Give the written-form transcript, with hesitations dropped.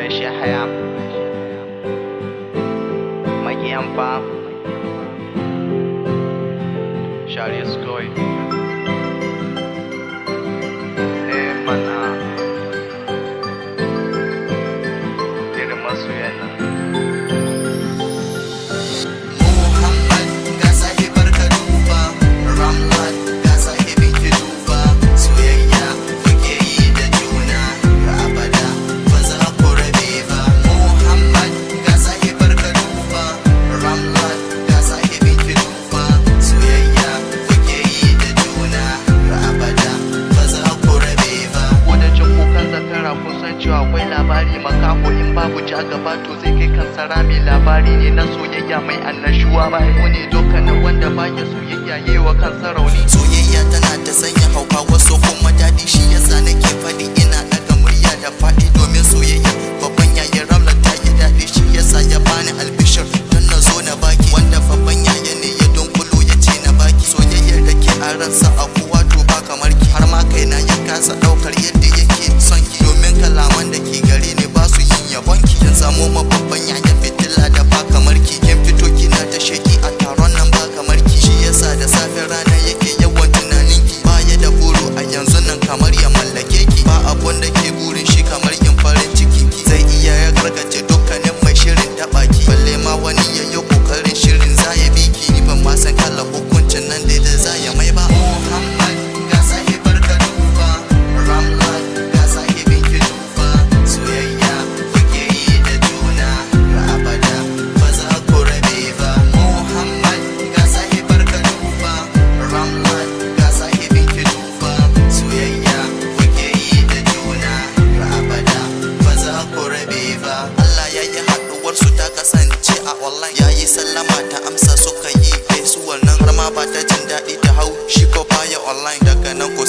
Shahayam Makiyan Farm Charlie Skoy Mana Diri masoyan nan Muhammad ga sahibar ka duba, Ramlat ga sahibin ki duba, soyayya kuke yi da juna ga abada ba za ku rabe ba. Muhammad ga sahibar ka duba, Ramlat ga sahibin ki duba, soyayya kuke yi da juna ga abada ba za ku rabe ba. Wadancan kukan zakara kun san cewa akwai labari makaho in babu ja gaba to zai kai kansa rami. Labari ne na soyayya mai annashuwa ba ne dukkanin wanda baya soyayya yi wa kansa rauni. Soyayya tana ta sanya hauka wasu kuma daɗi, shi yasa nake faɗi ina daga murya da faɗi domin soyayya babban yayin Ramla ta yi daɗi, shi yasa ya bani albishir don na zo na baki, wanda babban yaya ne ya dunkulo ya ce na baki. Soyayyar da ke a ransa a kowa to ba kamar ki, har ma kaina ya kasa ɗaukar yadda yake son ki, domin kalaman da ke gare ni ba su yin yabon ki. Kin zamo ma babban yaya fitila da ba kamar ki, kin fito kina ta sheki a taron nan ba kamar ki, shi yasa da safe rana yake yawan tunanin ki. Baya da buru a yanzu nan kamar ya mallake ki, ba abun da ke burin shi kamar yin farin ciki ki. Zai iya ya gargace dukkanin mai shirin taɓa ki, balle ma wani ya yi kokarin shirin za ya bi ki. Ni ban ma san kala hukuncin nan da za ya mai ba. Muhammad ga sahibar ka duba, Ramlat ga sahibin ki duba, soyayya kuke yi da juna ga abada ba za ku rabe ba. Muhammad ga sahibar ka duba, Ramlat ga sahibin ki duba, soyayya kuke yi da juna ga abada ba za ku rabe ba. Allah ya yi haɗuwar su ta kasance a online, ya yi sallama ta amsa suka yi gaisuwar nan, har ma ba ta jin daɗi ta hau shi ko baya online. Daga nan ko